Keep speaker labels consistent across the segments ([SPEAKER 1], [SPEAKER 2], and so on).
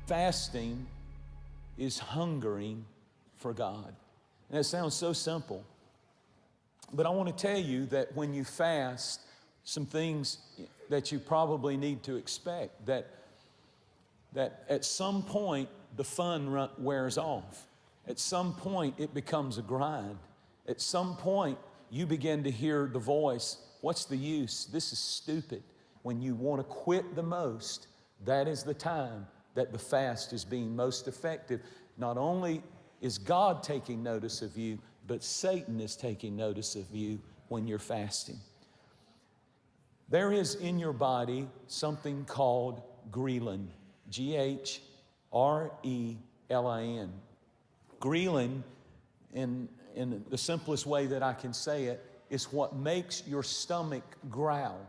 [SPEAKER 1] Fasting is hungering for God. And it sounds so simple. But I want to tell you that when you fast, some things that you probably need to expect, that at some point the fun wears off. At some point it becomes a grind. At some point you begin to hear the voice, what's the use? This is stupid. When you want to quit the most, that is the time that the fast is being most effective. Not only is God taking notice of you, but Satan is taking notice of you when you're fasting. There is in your body something called ghrelin, Ghrelin. Ghrelin, in the simplest way that I can say it, is what makes your stomach growl.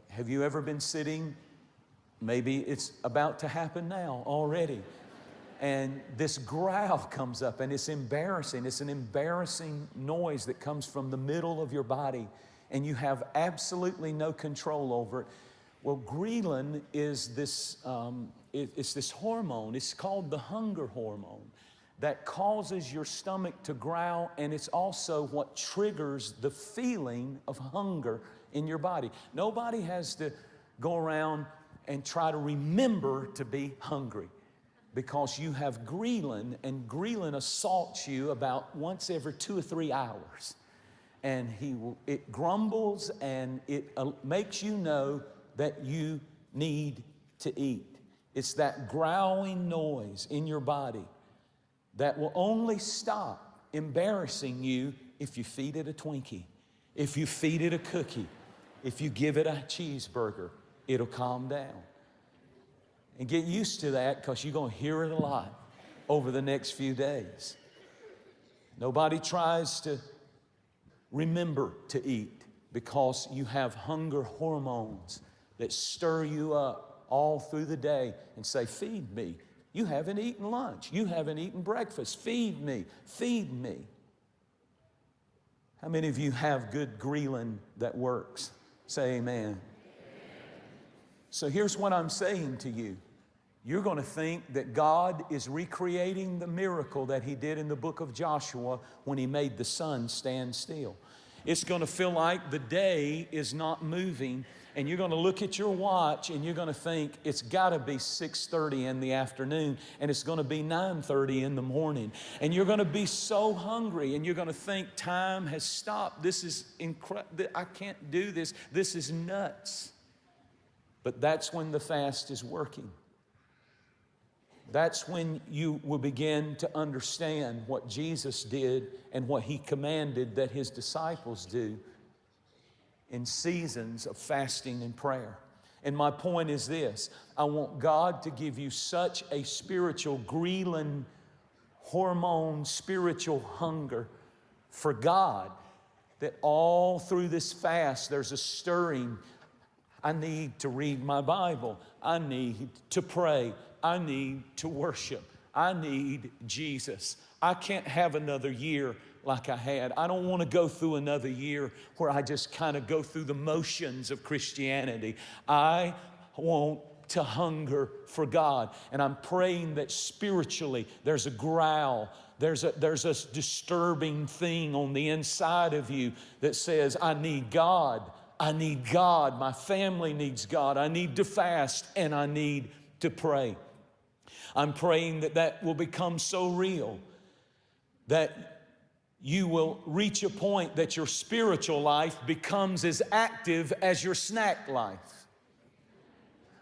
[SPEAKER 1] Have you ever been sitting? Maybe it's about to happen now already. And this growl comes up and it's embarrassing. It's an embarrassing noise that comes from the middle of your body and you have absolutely no control over it. Well, ghrelin is this, it's this hormone. It's called the hunger hormone that causes your stomach to growl, and it's also what triggers the feeling of hunger in your body. Nobody has to go around and try to remember to be hungry, because you have ghrelin, and ghrelin assaults you about once every 2 or 3 hours. And it grumbles and it makes you know that you need to eat. It's that growling noise in your body that will only stop embarrassing you if you feed it a Twinkie, if you feed it a cookie, if you give it a cheeseburger. It'll calm down. And get used to that, because you're going to hear it a lot over the next few days. Nobody tries to remember to eat, because you have hunger hormones that stir you up all through the day and say, feed me. You haven't eaten lunch. You haven't eaten breakfast. Feed me. Feed me. How many of you have good ghrelin that works? Say amen. So here's what I'm saying to you. You're going to think that God is recreating the miracle that He did in the book of Joshua when He made the sun stand still. It's going to feel like the day is not moving, and you're going to look at your watch and you're going to think it's got to be 6:30 in the afternoon, and it's going to be 9:30 in the morning. And you're going to be so hungry, and you're going to think time has stopped. This is incredible. I can't do this. This is nuts. But that's when the fast is working. That's when you will begin to understand what Jesus did and what He commanded that His disciples do in seasons of fasting and prayer. And my point is this: I want God to give you such a spiritual ghrelin hormone, spiritual hunger for God, that all through this fast there's a stirring. I need to read my Bible. I need to pray. I need to worship. I need Jesus. I can't have another year like I had. I don't want to go through another year where I just kind of go through the motions of Christianity. I want to hunger for God. And I'm praying that spiritually there's a growl. There's a disturbing thing on the inside of you that says, I need God. I need God. My family needs God. I need to fast and I need to pray. I'm praying that that will become so real that you will reach a point that your spiritual life becomes as active as your snack life.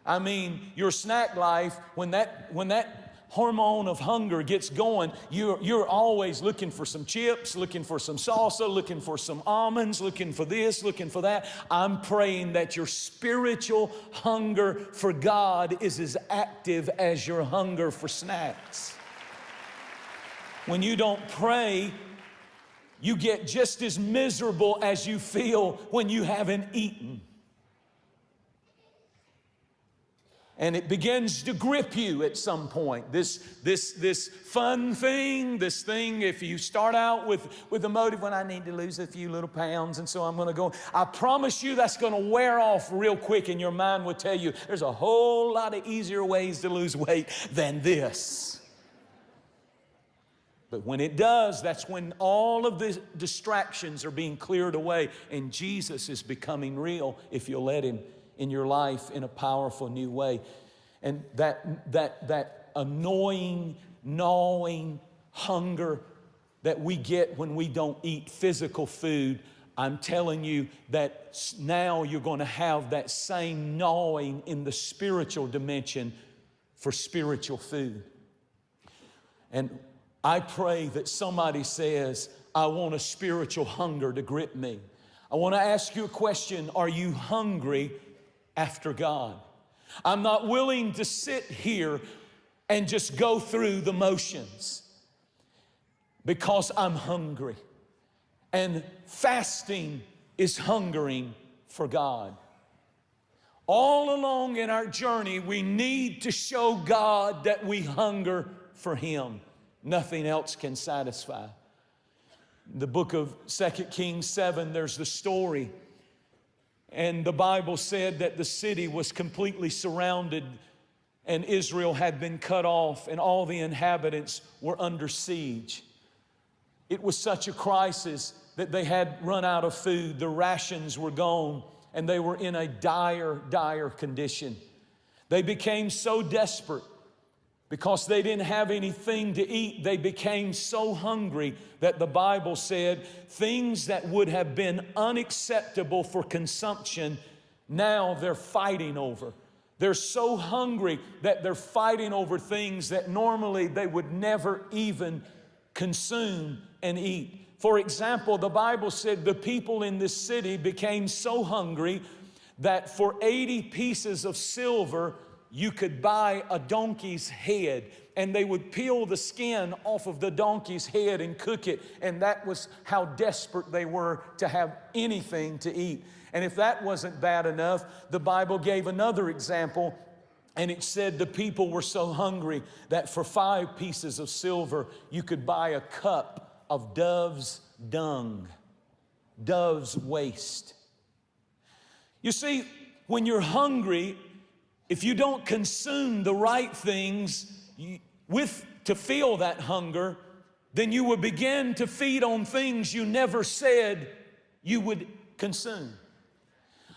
[SPEAKER 1] I mean, your snack life, when that hormone of hunger gets going, you're always looking for some chips, looking for some salsa, looking for some almonds, looking for this, looking for that. I'm praying that your spiritual hunger for God is as active as your hunger for snacks. When you don't pray, you get just as miserable as you feel when you haven't eaten. And it begins to grip you at some point. This fun thing, this thing, if you start out with the motive, when I need to lose a few little pounds, and so I'm going to go, I promise you that's going to wear off real quick, and your mind will tell you there's a whole lot of easier ways to lose weight than this. But when it does, that's when all of the distractions are being cleared away, and Jesus is becoming real if you'll let Him in your life in a powerful new way. And that annoying, gnawing hunger that we get when we don't eat physical food, I'm telling you that now you're going to have that same gnawing in the spiritual dimension for spiritual food. And I pray that somebody says, I want a spiritual hunger to grip me. I want to ask you a question. Are you hungry after God? I'm not willing to sit here and just go through the motions because I'm hungry. And fasting is hungering for God. All along in our journey, we need to show God that we hunger for Him. Nothing else can satisfy. In the book of 2 Kings 7, there's the story. And the Bible said that the city was completely surrounded and Israel had been cut off and all the inhabitants were under siege. It was such a crisis that they had run out of food. The rations were gone and they were in a dire condition. They became so desperate because they didn't have anything to eat. They became so hungry that the Bible said things that would have been unacceptable for consumption, now they're fighting over. They're so hungry that they're fighting over things that normally they would never even consume and eat. For example, the Bible said the people in this city became so hungry that for 80 pieces of silver, you could buy a donkey's head, and they would peel the skin off of the donkey's head and cook it, and that was how desperate they were to have anything to eat. And if that wasn't bad enough, the Bible gave another example, and it said the people were so hungry that for 5 pieces of silver, you could buy a cup of dove's dung, dove's waste. You see, when you're hungry, if you don't consume the right things to feel that hunger, then you will begin to feed on things you never said you would consume.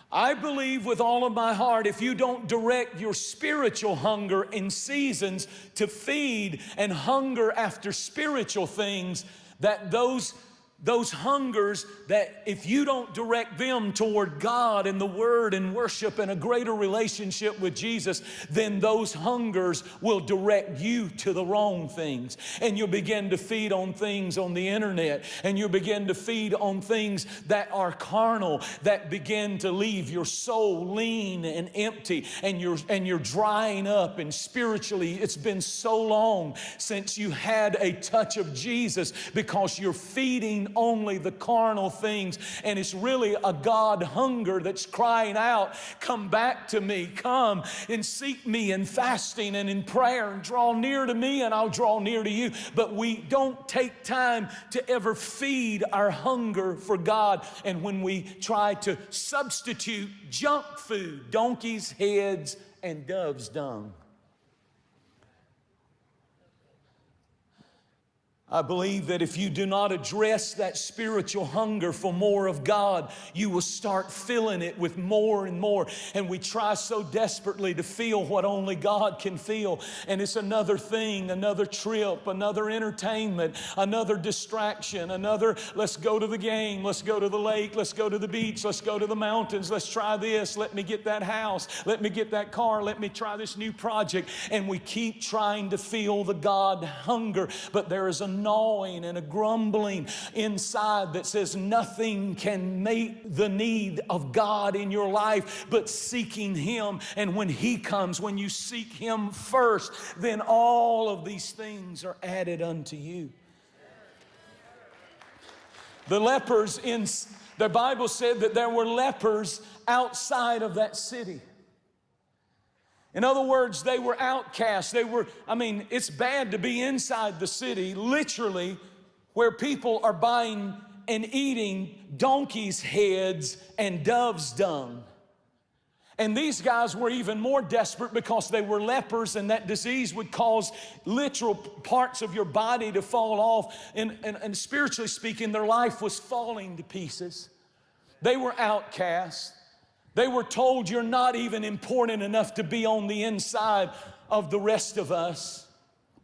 [SPEAKER 1] I believe with all of my heart, if you don't direct your spiritual hunger in seasons to feed and hunger after spiritual things, that those hungers, that if you don't direct them toward God and the Word and worship and a greater relationship with Jesus, then those hungers will direct you to the wrong things. And you'll begin to feed on things on the internet, and you'll begin to feed on things that are carnal, that begin to leave your soul lean and empty, and you're drying up, and spiritually it's been so long since you had a touch of Jesus because you're feeding only the carnal things, and it's really a God hunger that's crying out, come back to me, come and seek me in fasting and in prayer, and draw near to me and I'll draw near to you. But we don't take time to ever feed our hunger for God. And when we try to substitute junk food, donkey's heads and dove's dung, I believe that if you do not address that spiritual hunger for more of God, you will start filling it with more and more. And we try so desperately to feel what only God can feel. And it's another thing, another trip, another entertainment, another distraction, another, let's go to the game, let's go to the lake, let's go to the beach, let's go to the mountains, let's try this, let me get that house, let me get that car, let me try this new project. And we keep trying to feel the God hunger, but there is a gnawing and a grumbling inside that says nothing can meet the need of God in your life but seeking Him. And when He comes, when you seek Him first, then all of these things are added unto you. The lepers the Bible said that there were lepers outside of that city. In other words, they were outcasts. It's bad to be inside the city, literally, where people are buying and eating donkeys' heads and doves' dung. And these guys were even more desperate because they were lepers, and that disease would cause literal parts of your body to fall off. And spiritually speaking, their life was falling to pieces. They were outcasts. They were told, you're not even important enough to be on the inside of the rest of us.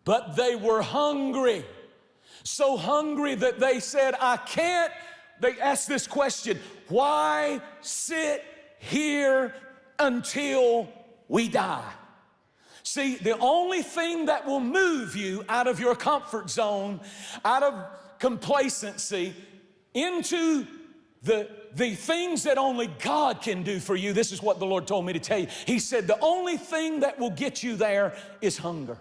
[SPEAKER 1] But they were hungry. So hungry that they said, they asked this question, why sit here until we die? See, the only thing that will move you out of your comfort zone, out of complacency, into the things that only God can do for you, this is what the Lord told me to tell you. He said, the only thing that will get you there is hunger.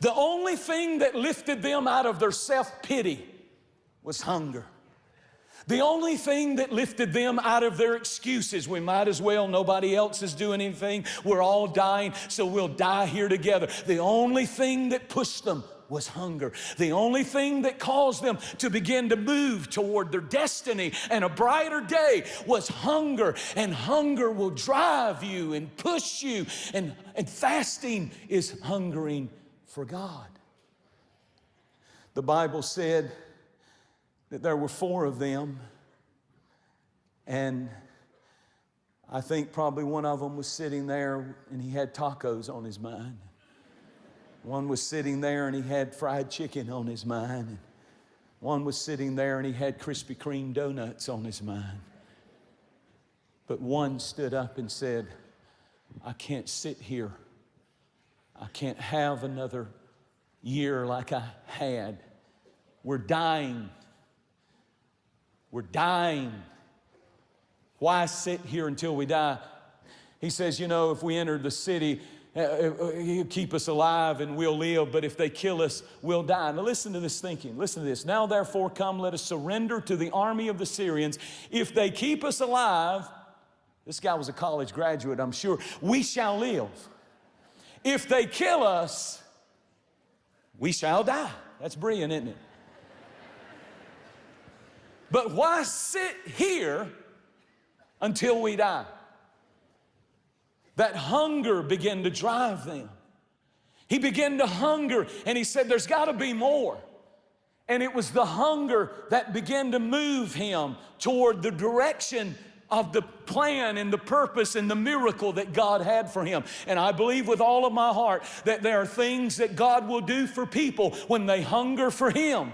[SPEAKER 1] The only thing that lifted them out of their self-pity was hunger. The only thing that lifted them out of their excuses, we might as well, nobody else is doing anything, we're all dying, so we'll die here together. The only thing that pushed them was hunger. The only thing that caused them to begin to move toward their destiny and a brighter day was hunger. And hunger will drive you and push you. And fasting is hungering for God. The Bible said that there were 4 of them, and I think probably one of them was sitting there and he had tacos on his mind. One was sitting there and he had fried chicken on his mind. One was sitting there and he had Krispy Kreme donuts on his mind. But one stood up and said, I can't sit here. I can't have another year like I had. We're dying. We're dying. Why sit here until we die? He says, if we enter the city, He'll keep us alive and we'll live, but if they kill us, we'll die. Now listen to this thinking. Listen to this. Now therefore come, let us surrender to the army of the Syrians. If they keep us alive, this guy was a college graduate, I'm sure, we shall live. If they kill us, we shall die. That's brilliant, isn't it? But why sit here until we die? That hunger began to drive them. He began to hunger, and he said, there's got to be more. And it was the hunger that began to move him toward the direction of the plan and the purpose and the miracle that God had for him. And I believe with all of my heart that there are things that God will do for people when they hunger for Him.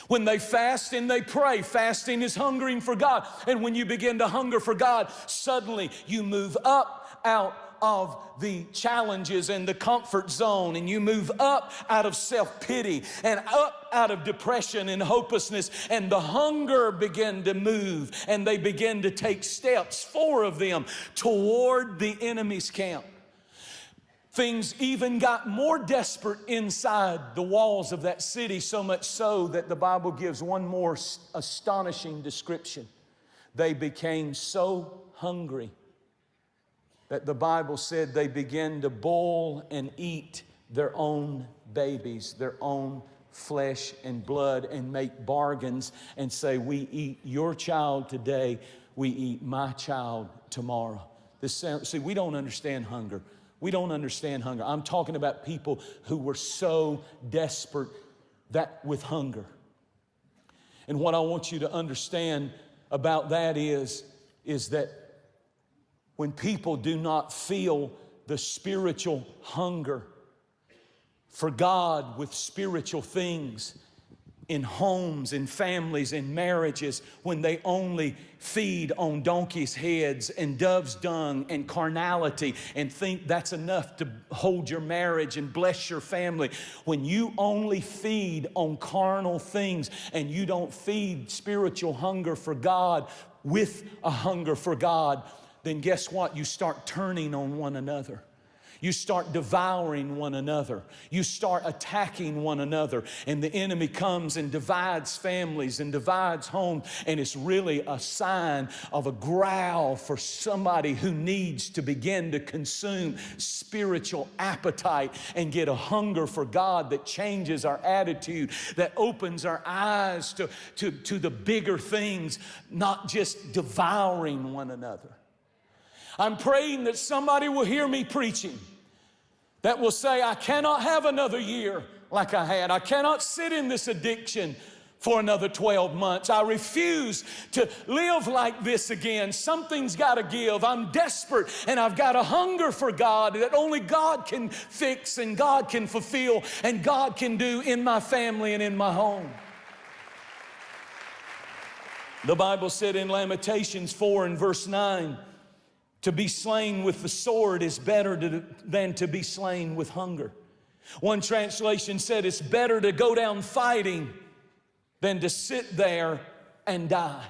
[SPEAKER 1] When they fast and they pray, fasting is hungering for God. And when you begin to hunger for God, suddenly you move up out of the challenges and the comfort zone, and you move up out of self-pity and up out of depression and hopelessness, and the hunger begin to move, and they begin to take steps, 4 of them, toward the enemy's camp. Things even got more desperate inside the walls of that city, so much so that the Bible gives one more astonishing description. They became so hungry that the Bible said they began to boil and eat their own babies, their own flesh and blood, and make bargains and say, we eat your child today, we eat my child tomorrow. See, we don't understand hunger. We don't understand hunger. I'm talking about people who were so desperate that with hunger. And what I want you to understand about that is that when people do not feel the spiritual hunger for God with spiritual things in homes, in families, in marriages, when they only feed on donkeys' heads and doves' dung and carnality and think that's enough to hold your marriage and bless your family, when you only feed on carnal things and you don't feed spiritual hunger for God with a hunger for God, then guess what? You start turning on one another. You start devouring one another. You start attacking one another. And the enemy comes and divides families and divides homes. And it's really a sign of a growl for somebody who needs to begin to consume spiritual appetite and get a hunger for God that changes our attitude, that opens our eyes to the bigger things, not just devouring one another. I'm praying that somebody will hear me preaching that will say, I cannot have another year like I had. I cannot sit in this addiction for another 12 months. I refuse to live like this again. Something's got to give. I'm desperate and I've got a hunger for God that only God can fix and God can fulfill and God can do in my family and in my home. The Bible said in Lamentations 4 and verse 9, to be slain with the sword is better than to be slain with hunger. One translation said it's better to go down fighting than to sit there and die.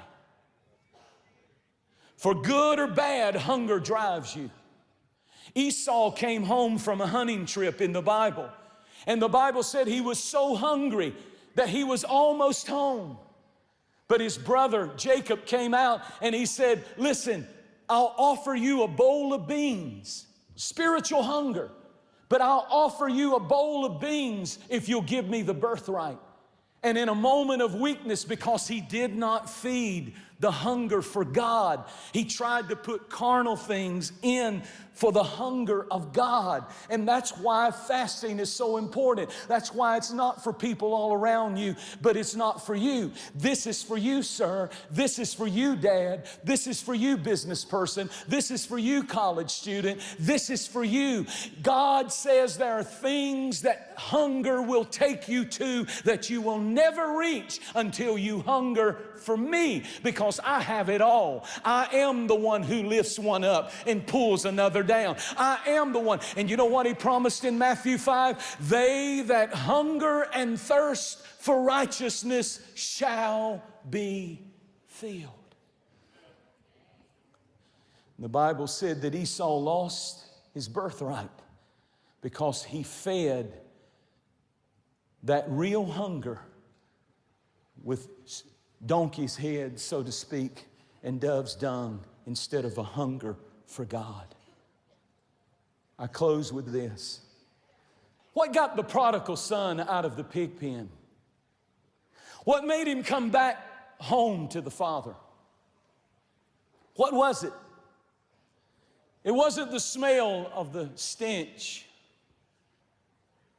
[SPEAKER 1] For good or bad, hunger drives you. Esau came home from a hunting trip in the Bible, and the Bible said he was so hungry that he was almost home. But his brother Jacob came out and he said, listen, I'll offer you a bowl of beans, spiritual hunger, but I'll offer you a bowl of beans if you'll give me the birthright. And in a moment of weakness, because he did not feed the hunger for God, he tried to put carnal things in for the hunger of God. And that's why fasting is so important. That's why it's not for people all around you, but it's not for you. This is for you, sir. This is for you, dad. This is for you, business person. This is for you, college student. This is for you. God says there are things that hunger will take you to that you will never reach until you hunger for me, because I have it all. I am the one who lifts one up and pulls another down. I am the one. And you know what he promised in Matthew 5? They that hunger and thirst for righteousness shall be filled. The Bible said that Esau lost his birthright because he fed that real hunger with donkey's head, so to speak, and dove's dung instead of a hunger for God. I close with this. What got the prodigal son out of the pig pen? What made him come back home to the Father? What was it? It wasn't the smell of the stench.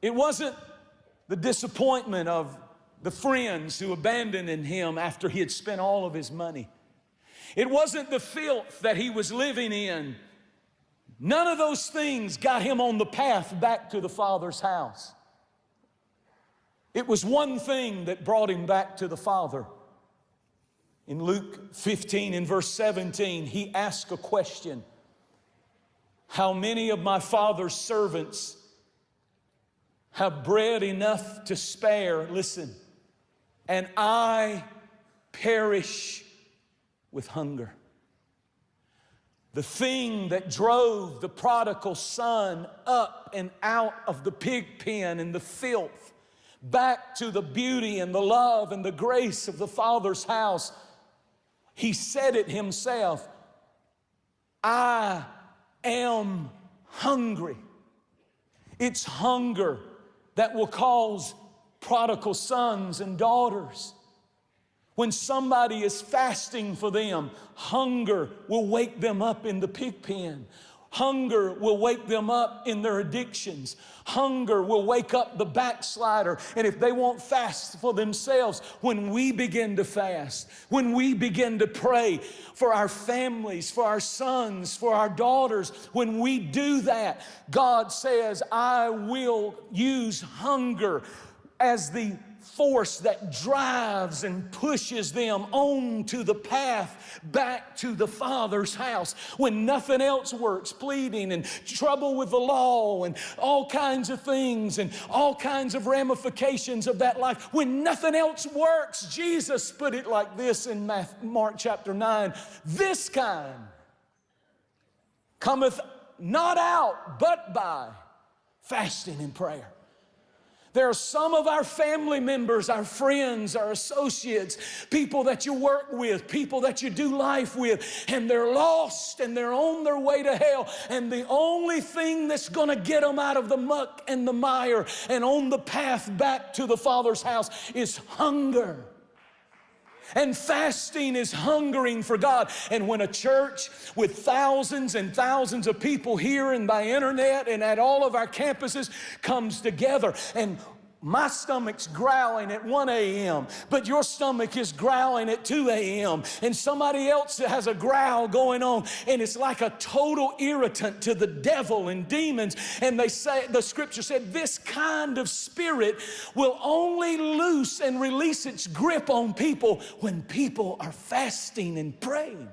[SPEAKER 1] It wasn't the disappointment of the friends who abandoned him after he had spent all of his money. It wasn't the filth that he was living in. None of those things got him on the path back to the Father's house. It was one thing that brought him back to the Father. In Luke 15 and verse 17, he asked a question. How many of my Father's servants have bread enough to spare? Listen. And I perish with hunger. The thing that drove the prodigal son up and out of the pig pen and the filth, back to the beauty and the love and the grace of the Father's house, he said it himself, I am hungry. It's hunger that will cause prodigal sons and daughters. When somebody is fasting for them, hunger will wake them up in the pig pen. Hunger will wake them up in their addictions. Hunger will wake up the backslider. And if they won't fast for themselves, when we begin to fast, when we begin to pray for our families, for our sons, for our daughters, when we do that, God says, I will use hunger as the force that drives and pushes them onto the path back to the Father's house. When nothing else works, pleading and trouble with the law and all kinds of things and all kinds of ramifications of that life. When nothing else works, Jesus put it like this in Mark chapter 9. This kind cometh not out, but by fasting and prayer. There are some of our family members, our friends, our associates, people that you work with, people that you do life with, and they're lost and they're on their way to hell. And the only thing that's going to get them out of the muck and the mire and on the path back to the Father's house is hunger. And fasting is hungering for God. And when a church with thousands and thousands of people here and by internet and at all of our campuses comes together, and my stomach's growling at 1 a.m., but your stomach is growling at 2 a.m., and somebody else has a growl going on, and it's like a total irritant to the devil and demons. And they say, the scripture said, this kind of spirit will only loose and release its grip on people when people are fasting and praying.